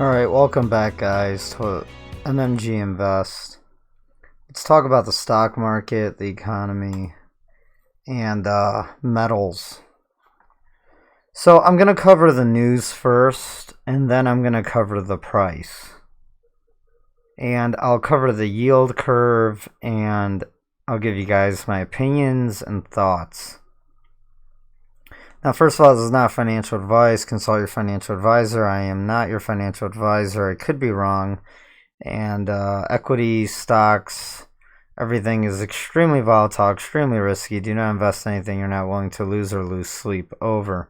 Alright, welcome back guys to MMGinvest. Let's talk about the stock market, the economy, and metals. So I'm going to cover the news first, and then I'm going to cover the price. And I'll cover the yield curve, and I'll give you guys my opinions and thoughts. Now, first of all, this is not financial advice. Consult your financial advisor. I am not your financial advisor. I could be wrong. And equity, stocks, everything is extremely volatile, extremely risky. Do not invest in anything you're not willing to lose or lose sleep over.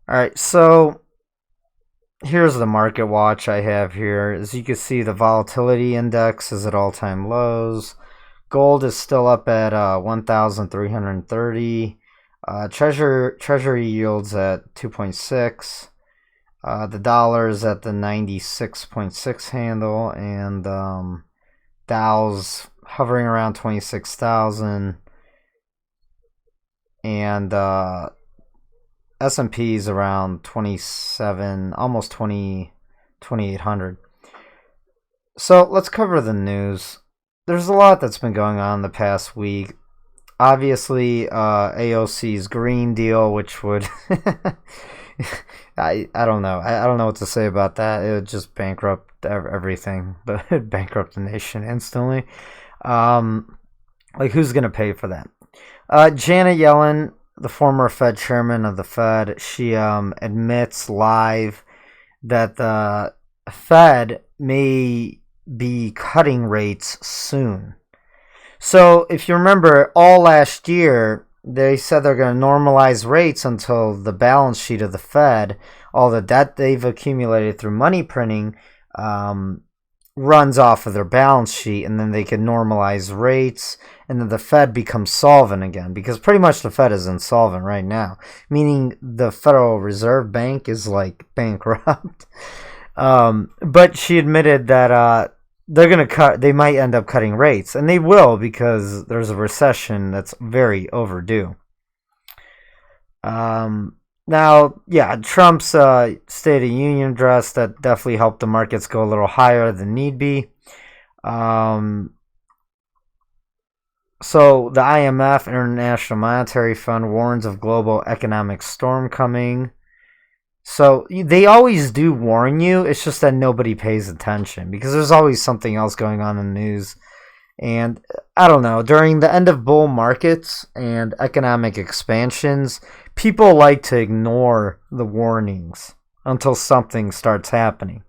All right, so here's the market watch I have here. As you can see, the volatility index is at all-time lows. Gold is still up at 1,330. Treasury yields at 2.6. The dollar is at the 96.6 handle, and Dow's hovering around 26,000, and S&P is around 27, almost 2,800. So let's cover the news. There's a lot that's been going on the past week. Obviously, AOC's Green Deal, which would I don't know. I don't know what to say about that. It would just bankrupt everything, but bankrupt the nation instantly. Like, who's gonna pay for that? Janet Yellen, the former Fed chairman of the Fed, she admits live that the Fed may be cutting rates soon. So if you remember, all last year, they said they're going to normalize rates until the balance sheet of the Fed, all the debt they've accumulated through money printing, runs off of their balance sheet, and then they can normalize rates, and then the Fed becomes solvent again, because pretty much the Fed is insolvent right now, meaning the Federal Reserve Bank is like bankrupt. But she admitted that they're going to cut, they might end up cutting rates, and they will, because there's a recession that's very overdue. Now, yeah, Trump's State of Union address, that definitely helped the markets go a little higher than need be. So the IMF, International Monetary Fund, warns of global economic storm coming. So they always do warn you. It's just that nobody pays attention because there's always something else going on in the news. And I don't know, during the end of bull markets and economic expansions, people like to ignore the warnings until something starts happening.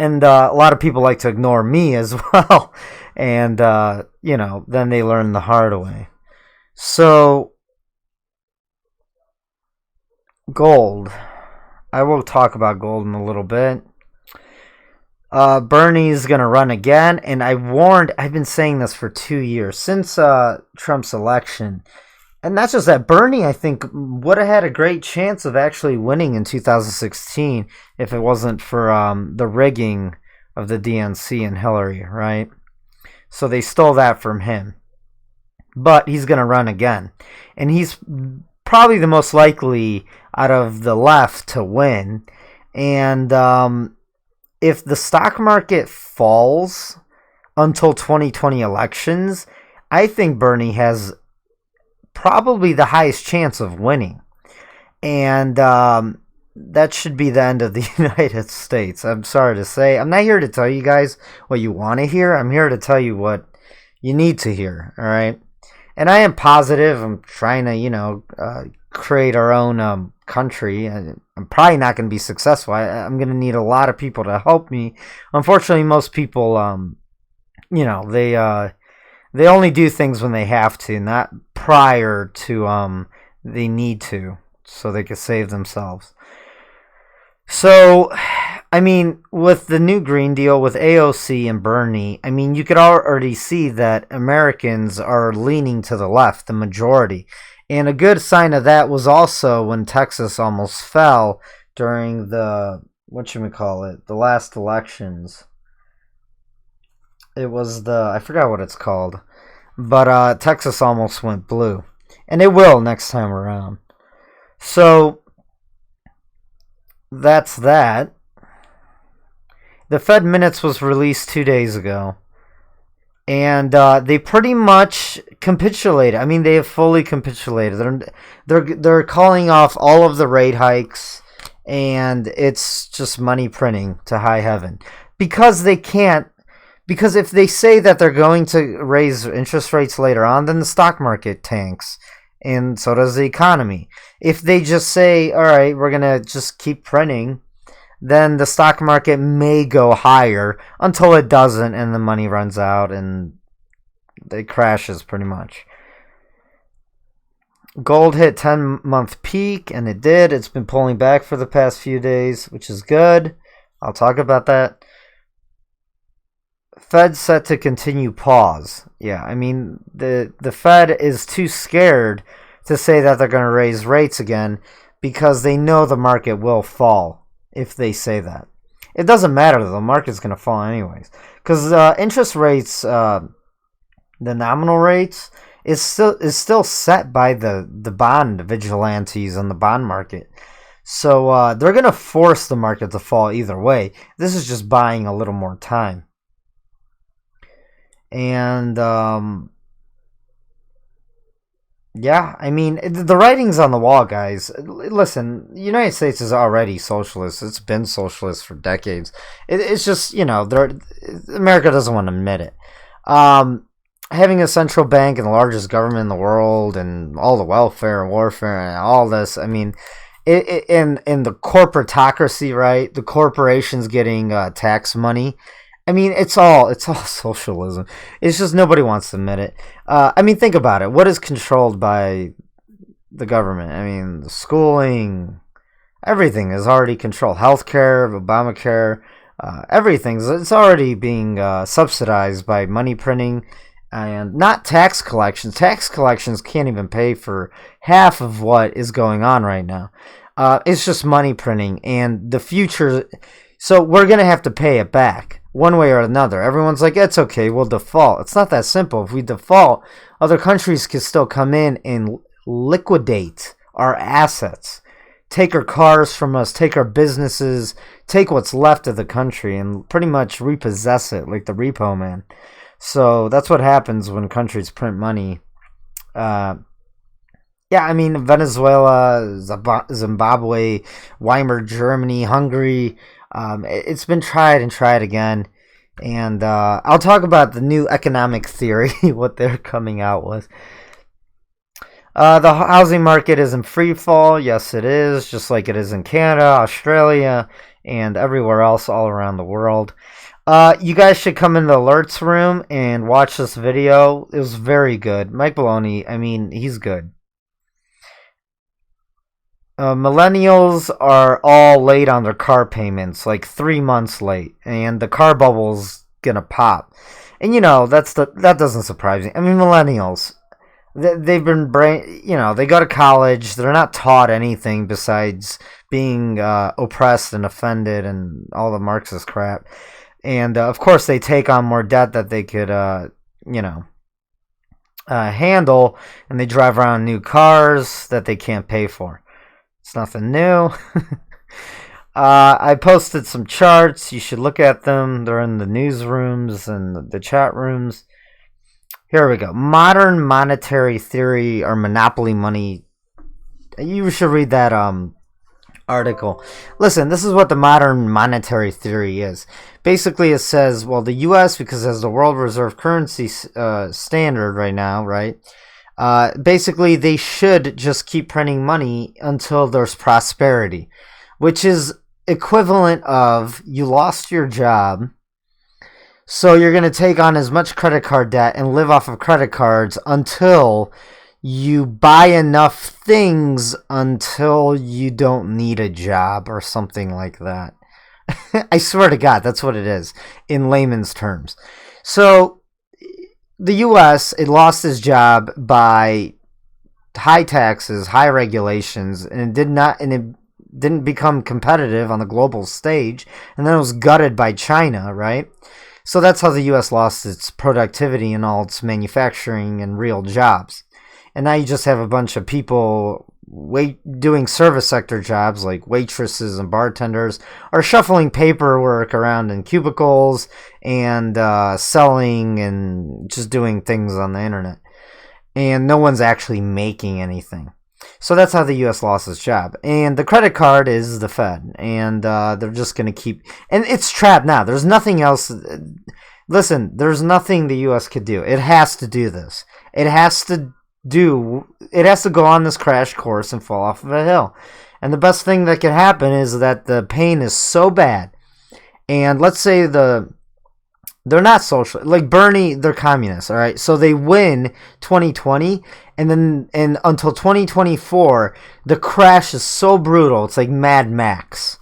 And a lot of people like to ignore me as well. And, then they learn the hard way. So gold. I will talk about gold in a little bit. Bernie's going to run again, and I've been saying this for 2 years, since Trump's election. And that's just that Bernie, I think, would have had a great chance of actually winning in 2016 if it wasn't for the rigging of the DNC and Hillary, right? So they stole that from him. But he's going to run again. And he's probably the most likely out of the left to win. And if the stock market falls until 2020 elections, I think Bernie has probably the highest chance of winning. And that should be the end of the United States. I'm sorry to say. I'm not here to tell you guys what you want to hear. I'm here to tell you what you need to hear, all right? And I am positive. I'm trying to, create our own country. I'm probably not going to be successful. I'm going to need a lot of people to help me. Unfortunately, most people, they only do things when they have to, not prior to they need to, so they can save themselves. So, I mean, with the new Green Deal, with AOC and Bernie, I mean, you could already see that Americans are leaning to the left, the majority. And a good sign of that was also when Texas almost fell during the, the last elections. It was I forgot what it's called. But Texas almost went blue. And it will next time around. So that's that. The Fed minutes was released 2 days ago. And they pretty much capitulated. I mean, they have fully capitulated. They're calling off all of the rate hikes, and it's just money printing to high heaven because they can't. Because if they say that they're going to raise interest rates later on, then the stock market tanks, and so does the economy. If they just say, "All right, we're gonna just keep printing," then the stock market may go higher until it doesn't and the money runs out and it crashes pretty much. Gold hit 10-month peak, and it did. It's been pulling back for the past few days, which is good. I'll talk about that. Fed set to continue pause. Yeah, I mean, the Fed is too scared to say that they're going to raise rates again because they know the market will fall. If they say that, it doesn't matter. The market's going to fall anyways, because interest rates, the nominal rates, is still set by the bond vigilantes on the bond market. So they're going to force the market to fall either way. This is just buying a little more time. And yeah, I mean, the writing's on the wall, guys. Listen, the United States is already socialist. It's been socialist for decades. It's just, America doesn't want to admit it. Having a central bank and the largest government in the world and all the welfare and warfare and all this, I mean, in the corporatocracy, right? The corporations getting tax money. I mean, it's all socialism. It's just nobody wants to admit it. I mean, think about it. What is controlled by the government? I mean, the schooling, everything is already controlled. Healthcare, Obamacare, it's already being subsidized by money printing and not tax collections. Tax collections can't even pay for half of what is going on right now. It's just money printing and the future. So we're going to have to pay it back. One way or another. Everyone's like, it's okay, we'll default. It's not that simple. If we default, other countries can still come in and liquidate our assets. Take our cars from us, take our businesses, take what's left of the country and pretty much repossess it like the repo man. So that's what happens when countries print money. Yeah, I mean, Venezuela, Zimbabwe, Weimar Germany, Hungary. It's been tried and tried again. And I'll talk about the new economic theory, what they're coming out with. The housing market is in free fall. Yes, it is, just like it is in Canada, Australia, and everywhere else all around the world. You guys should come in the alerts room and watch this video. It was very good. Mike Baloney, I mean, he's good. Millennials are all late on their car payments, like 3 months late, and the car bubble's gonna pop. And that doesn't surprise me. I mean, millennials, they've been they go to college, they're not taught anything besides being oppressed and offended and all the Marxist crap. And of course, they take on more debt that they could, handle, and they drive around new cars that they can't pay for. It's nothing new. I posted some charts. You should look at them. They're in the newsrooms and the chat rooms. Here we go. Modern monetary theory or monopoly money. You should read that article. Listen, this is what the modern monetary theory is. Basically, it says, well, the U.S., because it has the world reserve currency standard right now, right? Basically, they should just keep printing money until there's prosperity, which is equivalent of you lost your job, so you're going to take on as much credit card debt and live off of credit cards until you buy enough things until you don't need a job or something like that. I swear to God, that's what it is in layman's terms. So the U.S., it lost its job by high taxes, high regulations, and it didn't become competitive on the global stage, and then it was gutted by China, right? So that's how the U.S. lost its productivity and all its manufacturing and real jobs. And now you just have a bunch of people doing service sector jobs like waitresses and bartenders are shuffling paperwork around in cubicles and selling and just doing things on the internet. And no one's actually making anything. So that's how the U.S. lost its job. And the credit card is the Fed. And they're just going to keep... And it's trapped now. There's nothing else... Listen, there's nothing the U.S. could do. It has to do this. It has to go on this crash course and fall off of a hill. And the best thing that could happen is that the pain is so bad. And let's say they're not social. Like Bernie, they're communists, all right? So they win 2020, and until 2024, the crash is so brutal. It's like Mad Max.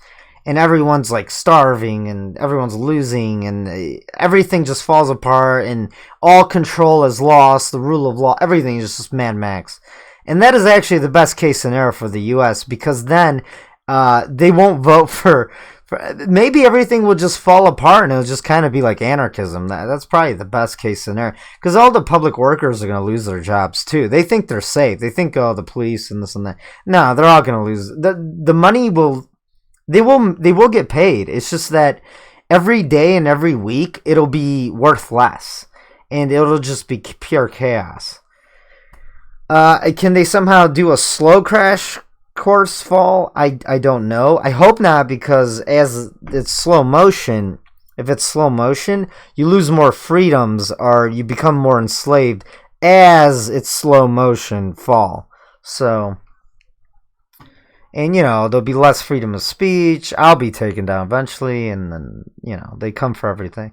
And everyone's like starving and everyone's losing and everything just falls apart and all control is lost, the rule of law, everything is just Mad Max. And that is actually the best case scenario for the U.S. because then they won't vote for maybe everything will just fall apart and it'll just kind of be like anarchism. That's probably the best case scenario because all the public workers are going to lose their jobs too. They think they're safe. They think, oh, the police and this and that. No, they're all going to lose. The money will... They will get paid. It's just that every day and every week it'll be worth less, and it'll just be pure chaos. Can they somehow do a slow crash course fall? I don't know. I hope not because as it's slow motion, if it's slow motion, you lose more freedoms or you become more enslaved as it's slow motion fall. So. And, there'll be less freedom of speech. I'll be taken down eventually. And then, they come for everything.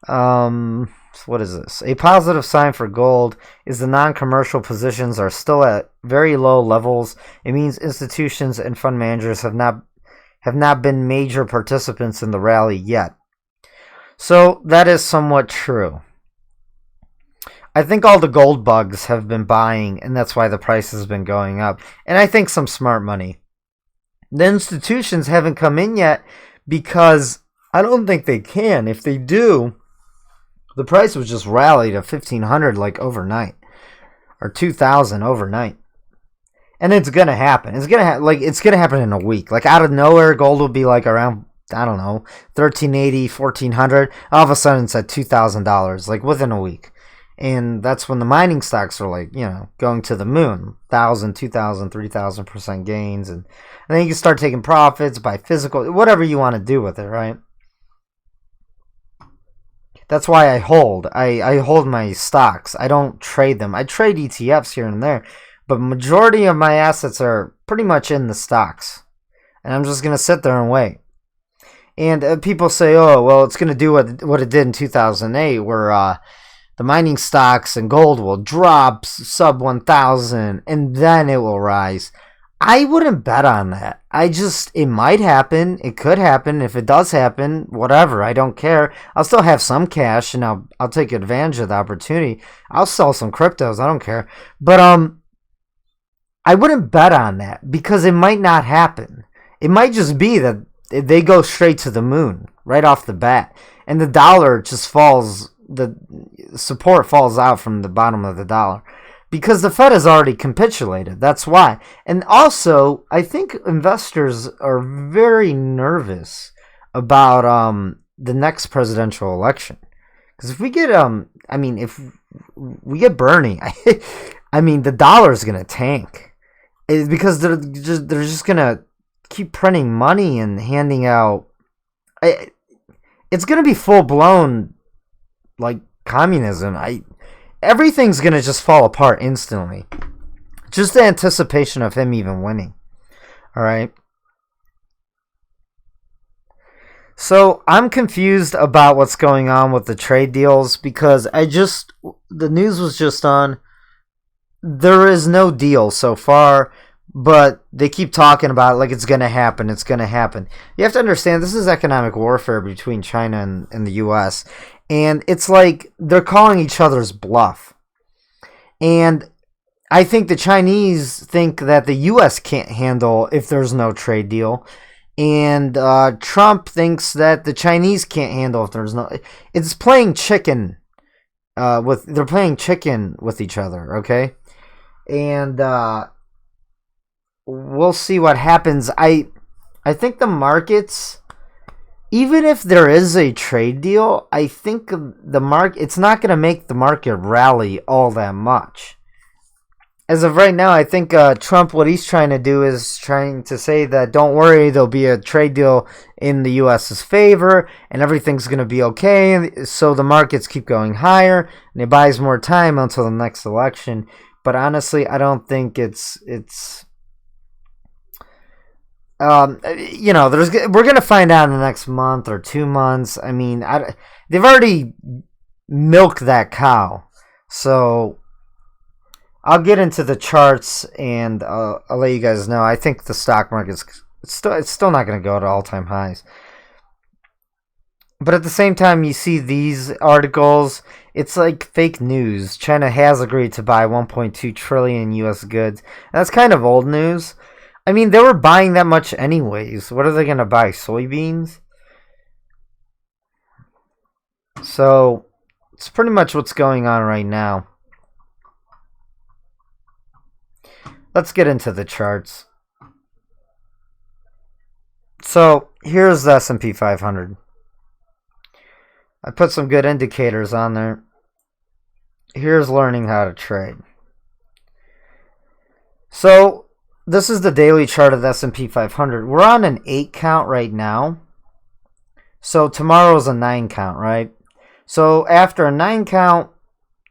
So what is this? A positive sign for gold is the non-commercial positions are still at very low levels. It means institutions and fund managers have not been major participants in the rally yet. So that is somewhat true. I think all the gold bugs have been buying, and that's why the price has been going up. And I think some smart money. The institutions haven't come in yet because I don't think they can. If they do, the price would just rally to 1,500 like overnight or 2,000 overnight, and it's gonna happen. It's gonna happen in a week. Like out of nowhere, gold will be like around 1,380, 1,400. All of a sudden, it's at $2,000 like within a week. And that's when the mining stocks are like, going to the moon. 1,000, 2,000, 3,000% gains. And then you can start taking profits, buy physical, whatever you want to do with it, right? That's why I hold. I hold my stocks. I don't trade them. I trade ETFs here and there. But majority of my assets are pretty much in the stocks. And I'm just going to sit there and wait. And people say, oh, well, it's going to do what it did in 2008 where... the mining stocks and gold will drop sub 1,000 and then it will rise. I wouldn't bet on that. It might happen. It could happen. If it does happen, whatever. I don't care. I'll still have some cash and I'll take advantage of the opportunity. I'll sell some cryptos. I don't care. But I wouldn't bet on that because it might not happen. It might just be that they go straight to the moon right off the bat and the dollar just falls. The support falls out from the bottom of the dollar because the Fed has already capitulated. That's why. And also, I think investors are very nervous about the next presidential election. Because if we get if we get Bernie, the dollar is gonna tank. It's because they're just gonna keep printing money and handing out. It's gonna be full blown. Like communism, everything's gonna just fall apart instantly. Just the anticipation of him even winning. All right. So I'm confused about what's going on with the trade deals because the news was just on. There is no deal so far, but they keep talking about it like it's gonna happen. It's gonna happen. You have to understand this is economic warfare between China and the U.S. And it's like they're calling each other's bluff. And I think the Chinese think that the U.S. can't handle if there's no trade deal. And Trump thinks that the Chinese can't handle if there's no... It's playing chicken. They're playing chicken with each other, okay? And we'll see what happens. I think the markets, even if there is a trade deal, I think it's not going to make the market rally all that much. As of right now, I think Trump, what he's trying to do is trying to say that don't worry, there'll be a trade deal in the U.S.'s favor and everything's going to be okay. So the markets keep going higher and it buys more time until the next election. But honestly, I don't think it's we're going to find out in the next month or 2 months. I mean, they've already milked that cow. So I'll get into the charts and I'll let you guys know. I think the stock market's still not going to go to all-time highs. But at the same time, you see these articles, it's like fake news. China has agreed to buy 1.2 trillion U.S. goods. That's kind of old news. I mean, they were buying that much anyways. What are they going to buy? Soybeans? So, it's pretty much what's going on right now. Let's get into the charts. So, here's the S&P 500. I put some good indicators on there. Here's learning how to trade. So, this is the daily chart of the S&P 500. We're on an 8 count right now. So, tomorrow's a 9 count, right? So, after a 9 count,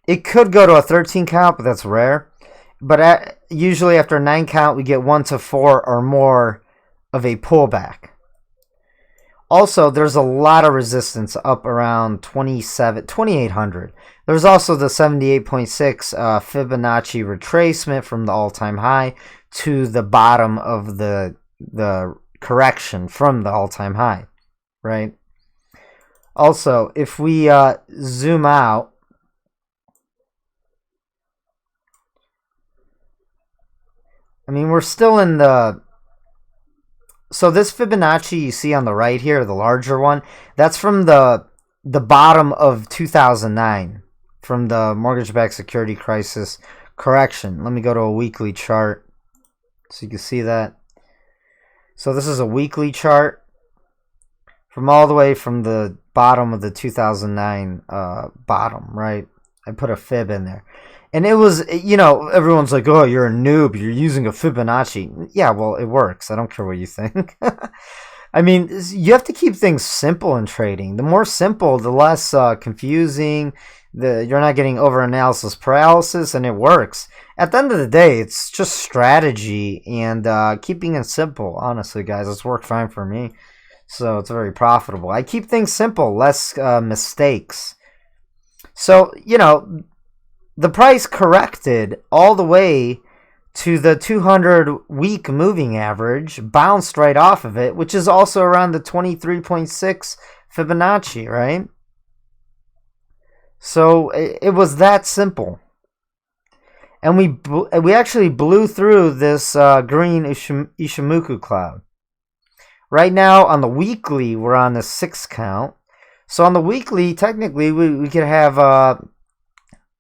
it could go to a 13 count, but that's rare. But usually after a 9 count, we get 1 to 4 or more of a pullback. Also, there's a lot of resistance up around 2,800. There's also the 78.6 Fibonacci retracement from the all-time high to the bottom of the correction from the all-time high, right? Also, if we zoom out, I mean, we're still in the... So this Fibonacci you see on the right here, the larger one, that's from the bottom of 2009, from the mortgage-backed security crisis correction. Let me go to a weekly chart so you can see that. So this is a weekly chart from all the way from the bottom of the 2009 bottom, right? I put a fib in there. And it was, everyone's like, oh, you're a noob. You're using a Fibonacci. Yeah, well, it works. I don't care what you think. I mean, you have to keep things simple in trading. The more simple, the less confusing. You're not getting over-analysis paralysis, and it works. At the end of the day, it's just strategy and keeping it simple. Honestly, guys, it's worked fine for me. So it's very profitable. I keep things simple, less mistakes. So, the price corrected all the way to the 200-week moving average, bounced right off of it, which is also around the 23.6 Fibonacci, right? So it was that simple. And we actually blew through this green Ishimoku cloud. Right now, on the weekly, we're on the 6 count. So on the weekly, technically, we could have...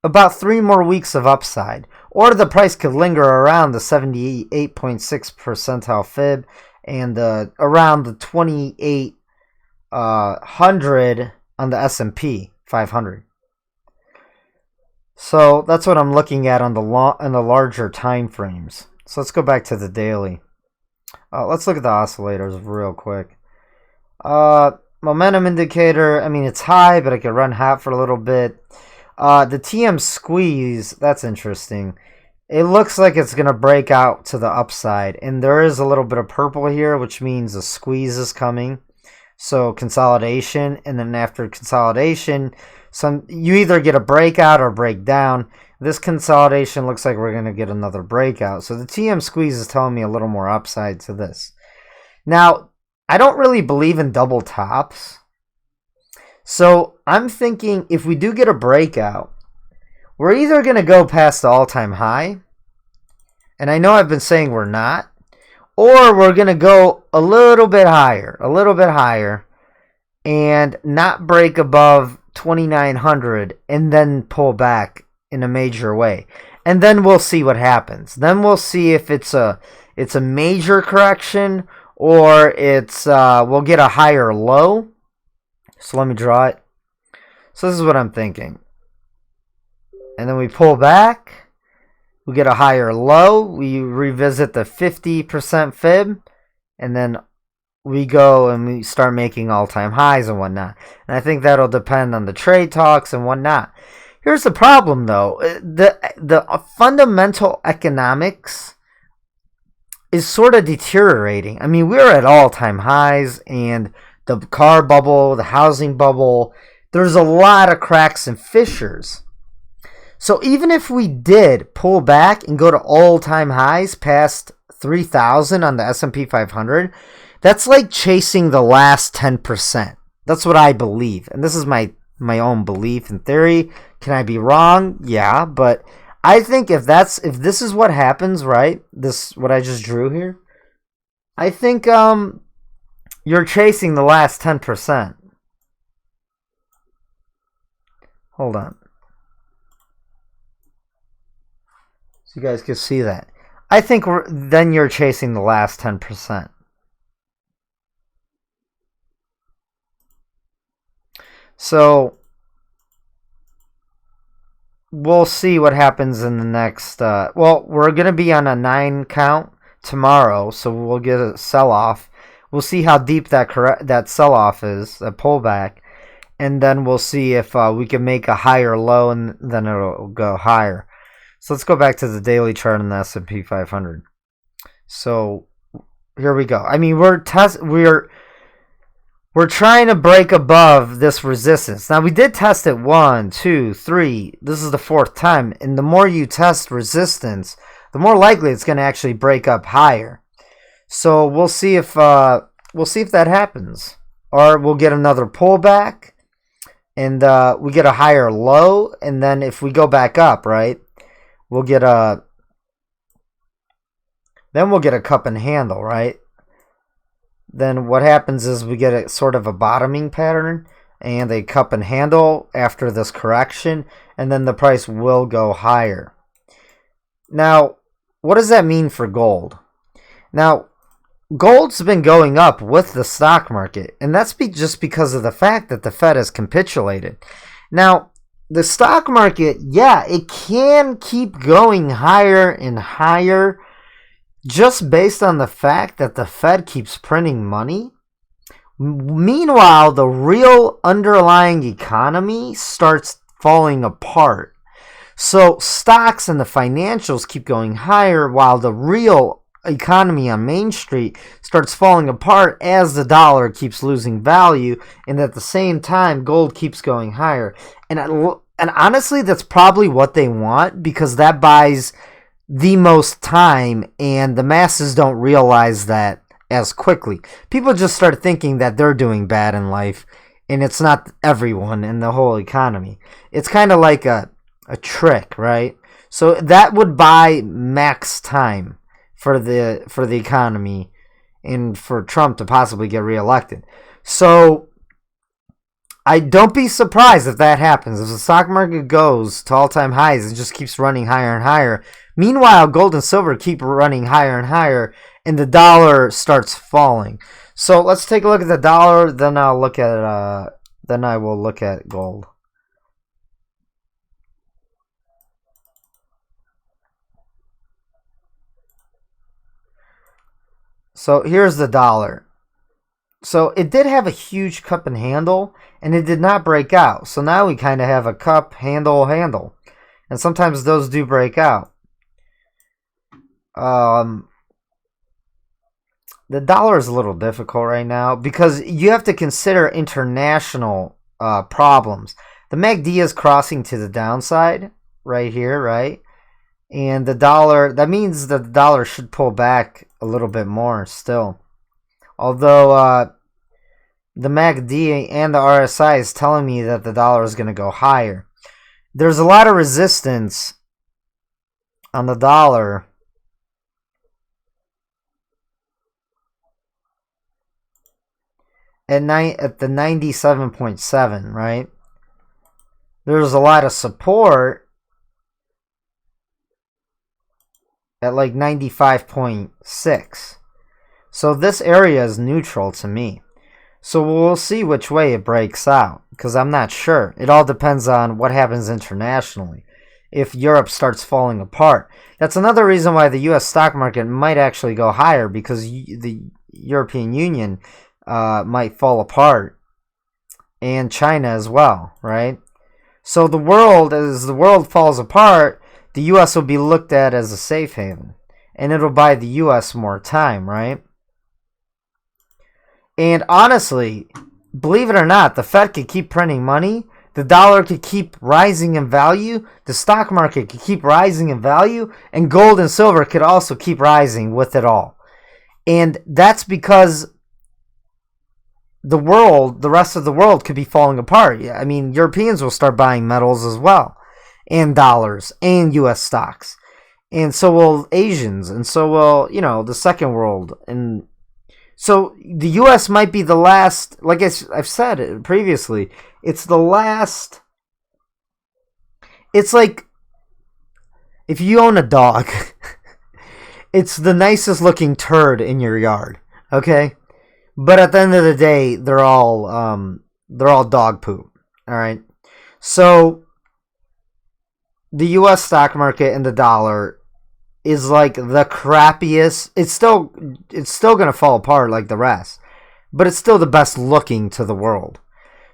about 3 more weeks of upside, or the price could linger around the 78.6 percentile fib and around the 2,800 on the S&P 500. So that's what I'm looking at on the larger time frames. So let's go back to the daily. Let's look at the oscillators real quick. Momentum indicator. I mean, it's high, but it could run hot for a little bit. The TM squeeze, that's interesting. It looks like it's going to break out to the upside. And there is a little bit of purple here, which means a squeeze is coming. So consolidation. And then after consolidation, you either get a breakout or break down. This consolidation looks like we're going to get another breakout. So the TM squeeze is telling me a little more upside to this. Now, I don't really believe in double tops. So I'm thinking if we do get a breakout, we're either going to go past the all-time high, and I know I've been saying we're not, or we're going to go a little bit higher, and not break above 2,900 and then pull back in a major way. And then we'll see what happens. Then we'll see if it's it's a major correction, or it's we'll get a higher low. So let me draw it. So this is what I'm thinking. And then we pull back. We get a higher low. We revisit the 50% fib. And then we go and we start making all-time highs and whatnot. And I think that'll depend on the trade talks and whatnot. Here's the problem, though. The fundamental economics is sort of deteriorating. I mean, we're at all-time highs, and the car bubble, the housing bubble, there's a lot of cracks and fissures. So even if we did pull back and go to all-time highs past 3,000 on the S&P 500, that's like chasing the last 10%. That's what I believe. And this is my own belief and theory. Can I be wrong? Yeah, but I think if this is what happens, right? This what I just drew here. I think you're chasing the last 10%. Hold on. So you guys can see that. I think then you're chasing the last 10%. So we'll see what happens in the next. Well, we're gonna be on a 9 count tomorrow, so we'll get a sell-off. We'll see how deep that sell-off is, that pullback, and then we'll see if we can make a higher low, and then it'll go higher. So let's go back to the daily chart on the S&P 500. So here we go. I mean, we're trying to break above this resistance. Now, we did test it 1, 2, 3. This is the 4th time. And the more you test resistance, the more likely it's going to actually break up higher. So we'll see if that happens, or we'll get another pullback, and we get a higher low, and then if we go back up, right, we'll get a cup and handle, right? Then what happens is we get a sort of a bottoming pattern and a cup and handle after this correction, and then the price will go higher. Now, what does that mean for gold? Now, gold's been going up with the stock market, and that's just because of the fact that the Fed has capitulated. Now, the stock market, yeah, it can keep going higher and higher, just based on the fact that the Fed keeps printing money. Meanwhile, the real underlying economy starts falling apart. So stocks and the financials keep going higher while the real economy on Main Street starts falling apart as the dollar keeps losing value, and at the same time, gold keeps going higher. And honestly, that's probably what they want, because that buys the most time, and the masses don't realize that as quickly. People just start thinking that they're doing bad in life, and it's not everyone in the whole economy. It's kind of like a trick, right? So that would buy max time for the economy and for Trump to possibly get reelected. So I don't be surprised if that happens. If the stock market goes to all-time highs and just keeps running higher and higher, meanwhile, gold and silver keep running higher and higher, and the dollar starts falling. So let's take a look at the dollar. Then I will look at gold. So here's the dollar. So it did have a huge cup and handle, and it did not break out. So now we kind of have a cup, handle. And sometimes those do break out. The dollar is a little difficult right now because you have to consider international problems. The MACD is crossing to the downside right here, right? And the dollar, that means that the dollar should pull back a little bit more still. Although the MACD and the RSI is telling me that the dollar is going to go higher. There's a lot of resistance on the dollar at the 97.7, right? There's a lot of support at like 95.6. So this area is neutral to me. So we'll see which way it breaks out, because I'm not sure. It all depends on what happens internationally. If Europe starts falling apart. That's another reason why the U.S. stock market might actually go higher, because the European Union might fall apart. And China as well, right? So the world, as the world falls apart, the U.S. will be looked at as a safe haven. And it'll buy the U.S. more time, right? And honestly, believe it or not, the Fed could keep printing money. The dollar could keep rising in value. The stock market could keep rising in value. And gold and silver could also keep rising with it all. And that's because the rest of the world could be falling apart. I mean, Europeans will start buying metals as well. And dollars. And U.S. stocks. And so will Asians. And so will, the second world. And so the U.S. might be the last, like I've said previously, it's the last. It's like if you own a dog, it's the nicest looking turd in your yard, okay? But at the end of the day, they're all dog poop, all right? So the U.S. stock market and the dollar is like the crappiest. It's still going to fall apart like the rest, but it's still the best looking to the world.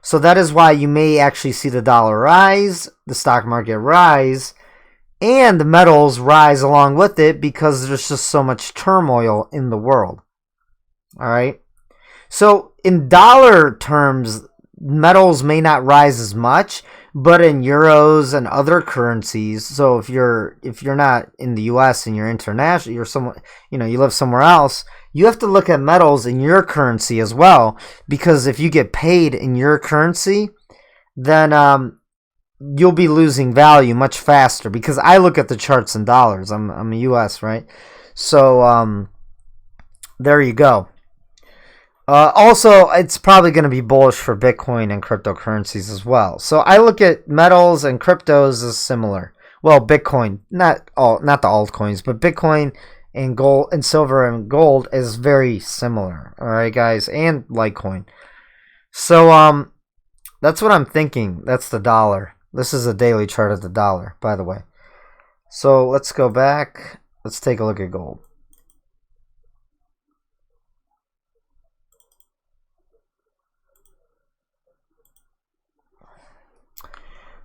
So that is why you may actually see the dollar rise, the stock market rise, and the metals rise along with it, because there's just so much turmoil in the world. All right. So in dollar terms, metals may not rise as much, but in euros and other currencies, so if you're not in the US and you're international, you live somewhere else, you have to look at metals in your currency as well, because if you get paid in your currency, then you'll be losing value much faster, because I look at the charts in dollars. I'm a US, right? So there you go. Also, it's probably going to be bullish for Bitcoin and cryptocurrencies as well. So I look at metals and cryptos as similar. Well, Bitcoin, not the altcoins, but Bitcoin and gold and silver and gold is very similar. All right, guys, and Litecoin. So that's what I'm thinking. That's the dollar. This is a daily chart of the dollar, by the way. So let's go back. Let's take a look at gold.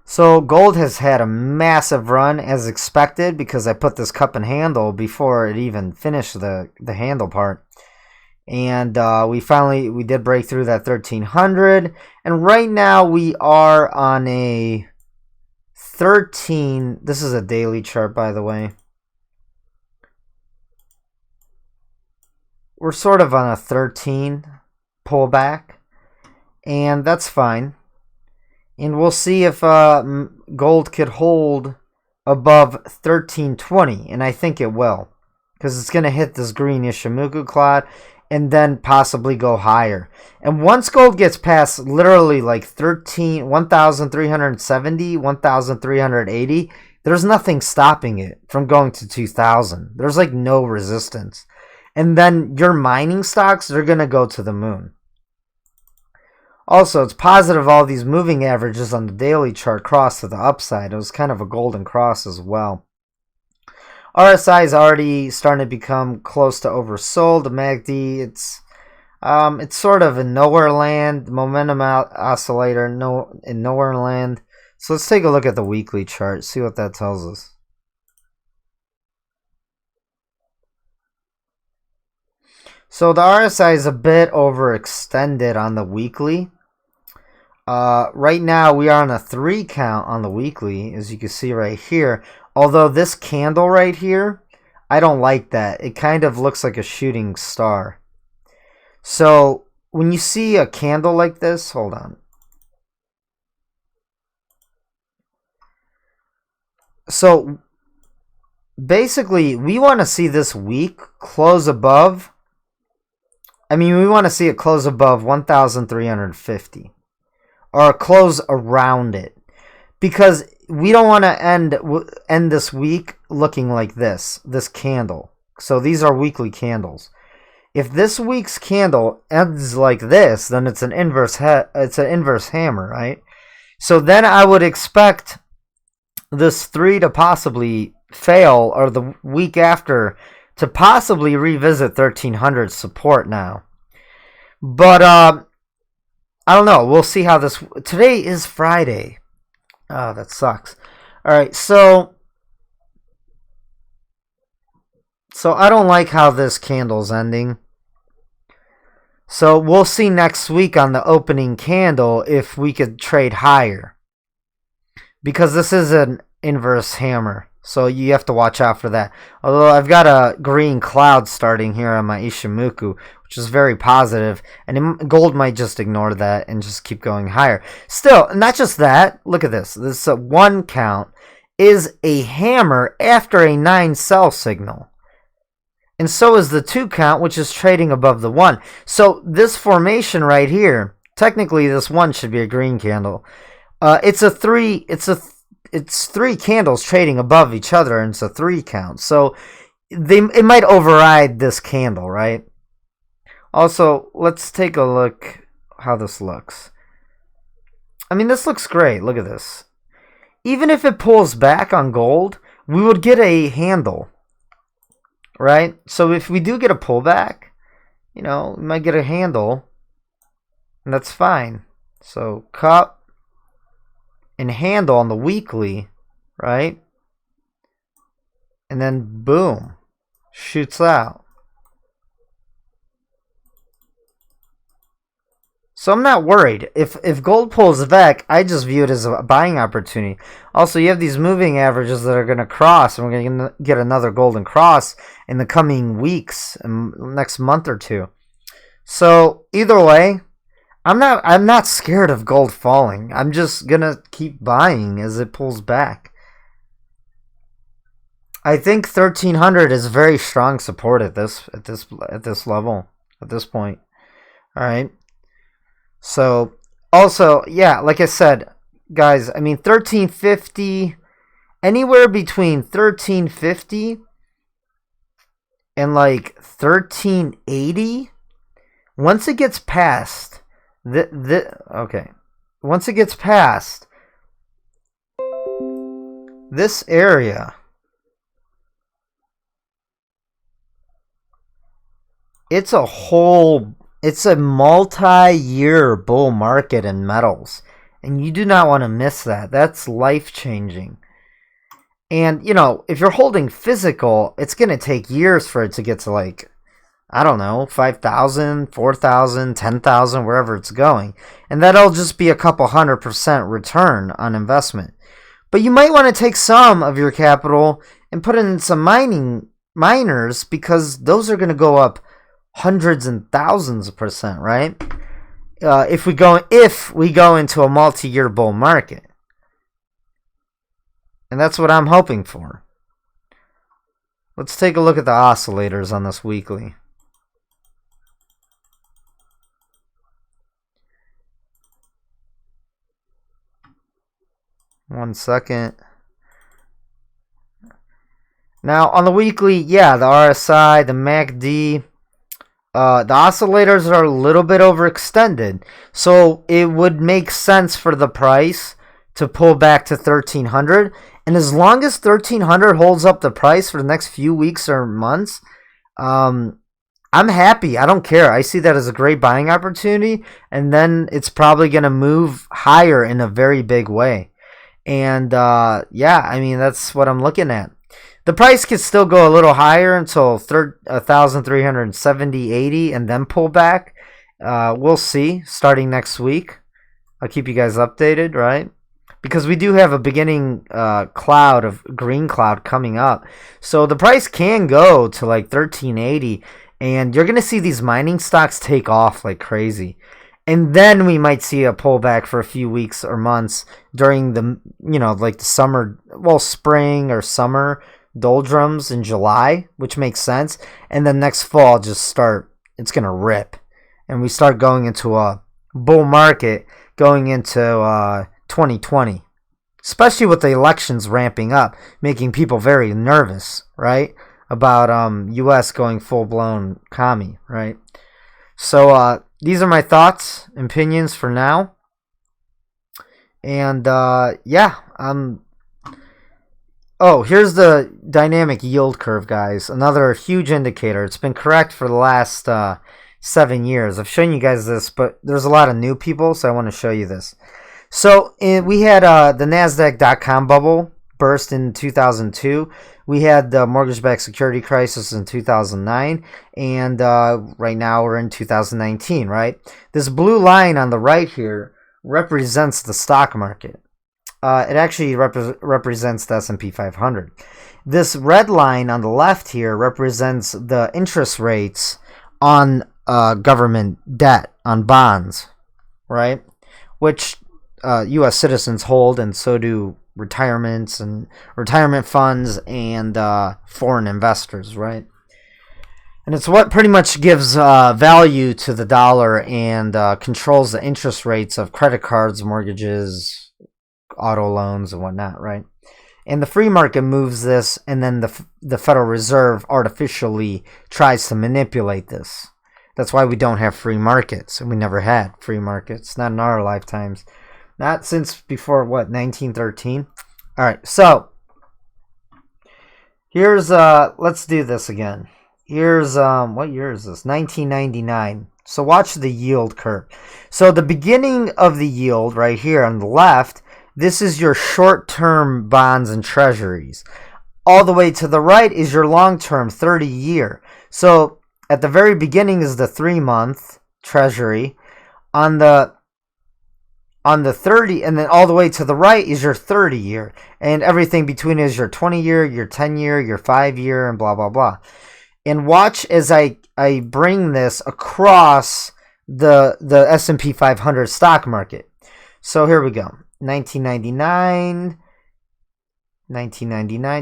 So gold has had a massive run as expected, because I put this cup and handle before it even finished the handle part. And we did break through that 1300. And right now we are on a 13. This is a daily chart, by the way. We're sort of on a 13 pullback. And that's fine. And we'll see if gold could hold above 1320. And I think it will, because it's going to hit this green Ishimoku cloud and then possibly go higher. And once gold gets past literally like 1,370, 1,380, there's nothing stopping it from going to 2,000. There's like no resistance. And then your mining stocks, they're going to go to the moon. Also, it's positive all these moving averages on the daily chart cross to the upside. It was kind of a golden cross as well. RSI is already starting to become close to oversold. The MACD, it's sort of in nowhere land. Momentum oscillator in nowhere land. So let's take a look at the weekly chart, see what that tells us. So the RSI is a bit overextended on the weekly. Right now we are on a 3 count on the weekly, as you can see right here. Although this candle right here, I don't like that. It kind of looks like a shooting star. So when you see a candle like this, hold on. So basically, we want to see this week close above. We want to see it close above 1,350. Or close around it, because we don't want to end this week looking like this candle. So these are weekly candles. If this week's candle ends like this, then it's an inverse hammer, right? So then I would expect this 3 to possibly fail, or the week after to possibly revisit 1300 support now. But I don't know. We'll see how this. Today is Friday. Oh, that sucks. All right, so I don't like how this candle's ending. So we'll see next week on the opening candle if we could trade higher, because this is an inverse hammer. So you have to watch out for that. Although I've got a green cloud starting here on my Ishimoku, which is very positive, and gold might just ignore that and just keep going higher. Still, not just that. Look at this. This 1 count is a hammer after a 9 sell signal. And so is the 2 count, which is trading above the 1. So this formation right here, technically this 1 should be a green candle. It's 3 candles trading above each other, and it's a 3 count. So it might override this candle, right? Also, let's take a look how this looks. I mean, this looks great. Look at this. Even if it pulls back on gold, we would get a handle, right? So if we do get a pullback, we might get a handle, and that's fine. So cup and handle on the weekly, right? And then boom, shoots out. So I'm not worried. If gold pulls back, I just view it as a buying opportunity. Also, you have these moving averages that are going to cross, and we're going to get another golden cross in the coming weeks and next month or two. So either way, I'm not scared of gold falling. I'm just going to keep buying as it pulls back. I think 1300 is very strong support at this level, at this point. All right. So, also, yeah, like I said, guys, I mean, 1350, anywhere between 1350 and like 1380, once it gets past, once it gets past this area, it's a multi-year bull market in metals, and you do not want to miss that. That's life-changing. And, if you're holding physical, it's going to take years for it to get to, like, I don't know, 5,000, 4,000, 10,000, wherever it's going. And that'll just be a couple 100% return on investment. But you might want to take some of your capital and put it in some miners, because those are going to go up hundreds and thousands of %, right? If we go into a multi-year bull market, and that's what I'm hoping for. Let's take a look at the oscillators on this weekly. One second. Now on the weekly, yeah, the RSI, the MACD. The oscillators are a little bit overextended, so it would make sense for the price to pull back to 1300. And as long as 1300 holds up the price for the next few weeks or months, I'm happy. I don't care. I see that as a great buying opportunity, and then it's probably going to move higher in a very big way. And yeah, I mean, that's what I'm looking at. The price could still go a little higher until 1,370.80 and then pull back. We'll see starting next week. I'll keep you guys updated, right? Because we do have a beginning cloud of green cloud coming up. So the price can go to like 1,380, and you're going to see these mining stocks take off like crazy. And then we might see a pullback for a few weeks or months during the, like the summer, spring or summer doldrums in July, which makes sense. And then next fall, it's going to rip. And we start going into a bull market going into 2020. especially with the elections ramping up, making people very nervous, right? About U.S. going full-blown commie, right? So these are my thoughts, opinions for now. And yeah, oh, here's the dynamic yield curve, guys. Another huge indicator. It's been correct for the last 7 years. I've shown you guys this, but there's a lot of new people, so I want to show you this. So we had the NASDAQ.com bubble burst in 2002. We had the mortgage-backed security crisis in 2009, and right now we're in 2019, right? This blue line on the right here represents the stock market. It actually represents the S&P 500. This red line on the left here represents the interest rates on government debt, on bonds, right? Which U.S. citizens hold, and so do retirement funds and foreign investors, right? And it's what pretty much gives value to the dollar and controls the interest rates of credit cards, mortgages, auto loans, and whatnot, right? And the free market moves this, and then the Federal Reserve artificially tries to manipulate this. That's why we don't have free markets, and we never had free markets, not in our lifetimes. Not since before, what, 1913? All right, so here's, let's do this again. Here's, what year is this? 1999. So watch the yield curve. So the beginning of the yield right here on the left, this is your short-term bonds and treasuries. All the way to the right is your long-term 30-year. So at the very beginning is the 3-month treasury. On the 30, and then all the way to the right is your 30-year. And everything between is your 20-year, your 10-year, your 5-year, and blah, blah, blah. And watch as I bring this across the S&P 500 stock market. So here we go. 1999,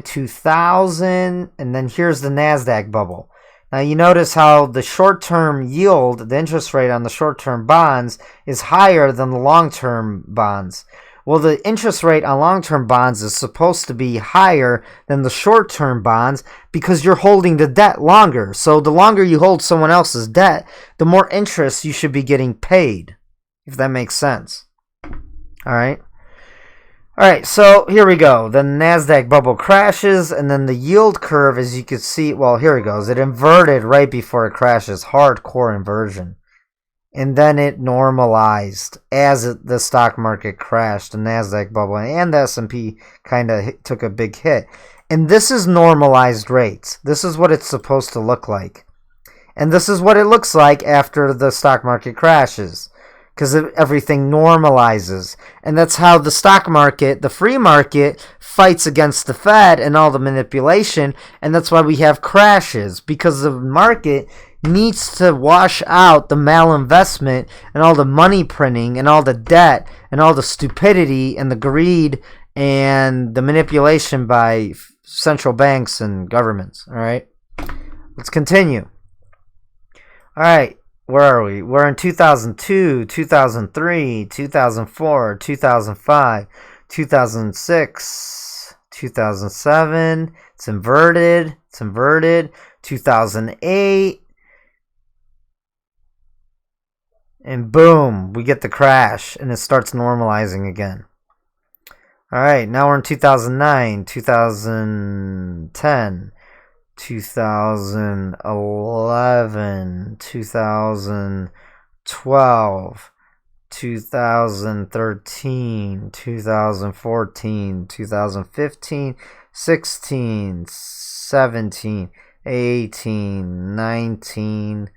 2000, and then here's the NASDAQ bubble. Now you notice how the short-term yield, the interest rate on the short-term bonds, is higher than the long-term bonds. Well, the interest rate on long-term bonds is supposed to be higher than the short-term bonds because you're holding the debt longer. So the longer you hold someone else's debt, the more interest you should be getting paid, if that makes sense. All right. All right, so here we go. The NASDAQ bubble crashes, and then the yield curve, as you can see, well, here it goes. It inverted right before it crashes, hardcore inversion. And then it normalized as the stock market crashed, the NASDAQ bubble, and the S&P kind of took a big hit. And this is normalized rates. This is what it's supposed to look like. And this is what it looks like after the stock market crashes, because everything normalizes. And that's how the stock market, the free market, fights against the Fed and all the manipulation. And that's why we have crashes, because the market needs to wash out the malinvestment and all the money printing and all the debt and all the stupidity and the greed and the manipulation by central banks and governments. All right, let's continue. All right, where are we? We're in 2002, 2003, 2004, 2005, 2006, 2007. It's inverted. 2008. And boom, we get the crash, and it starts normalizing again. All right, now we're in 2009, 2010, 2011, 2012, 2013, 2014, 2015, 16, 17, 18, 19,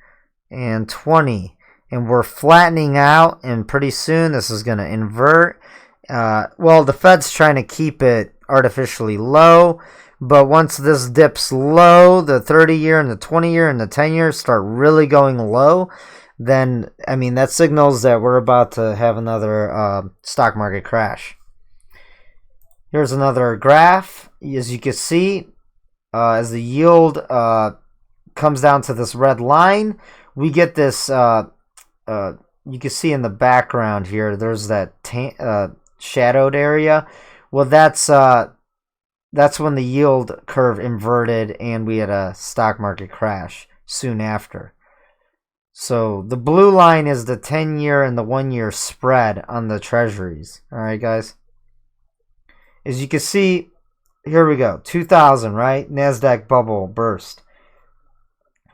and 20. And we're flattening out, and pretty soon this is going to invert. Well, the Fed's trying to keep it artificially low, but once this dips low, the 30-year and the 20-year and the 10-year start really going low, then, I mean, that signals that we're about to have another stock market crash. Here's another graph. As you can see, as the yield comes down to this red line, we get this... you can see in the background here, there's that shadowed area. Well, that's when the yield curve inverted and we had a stock market crash soon after. So the blue line is the 10-year and the 1-year spread on the treasuries. All right, guys. As you can see, here we go. 2000, right? NASDAQ bubble burst.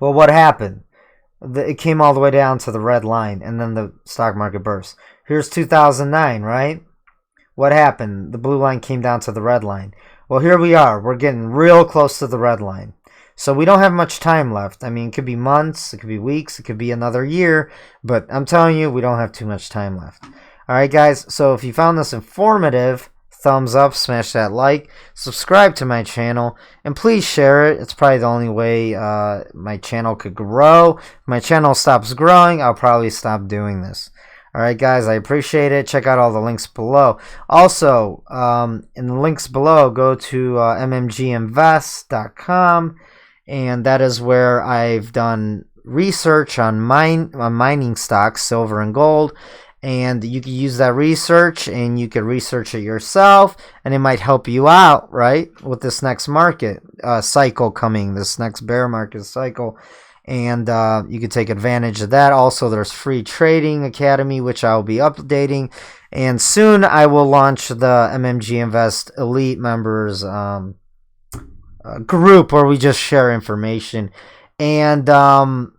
Well, what happened? It came all the way down to the red line, and then the stock market burst. Here's 2009, right? What happened? The blue line came down to the red line. Well, here we are. We're getting real close to the red line. So we don't have much time left. I mean, it could be months, it could be weeks, it could be another year, but I'm telling you, we don't have too much time left. All right, guys. So if you found this informative, thumbs up, smash that like, subscribe to my channel, and please share it. It's probably the only way my channel could grow. If my channel stops growing, I'll probably stop doing this. All right, guys, I appreciate it. Check out all the links below. Also, in the links below, go to MMGinvest.com, and that is where I've done research on mining stocks, silver and gold. And you can use that research, and you can research it yourself, and it might help you out, right, with this next market cycle coming, this next bear market cycle. And you can take advantage of that. Also, there's free trading academy, which I'll be updating. And soon I will launch the MMGinvest Elite members group where we just share information. And for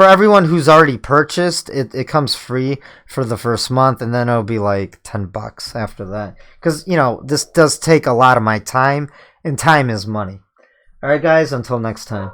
everyone who's already purchased, it comes free for the first month, and then it'll be like $10 after that. Because, you know, this does take a lot of my time, and time is money. All right, guys, until next time.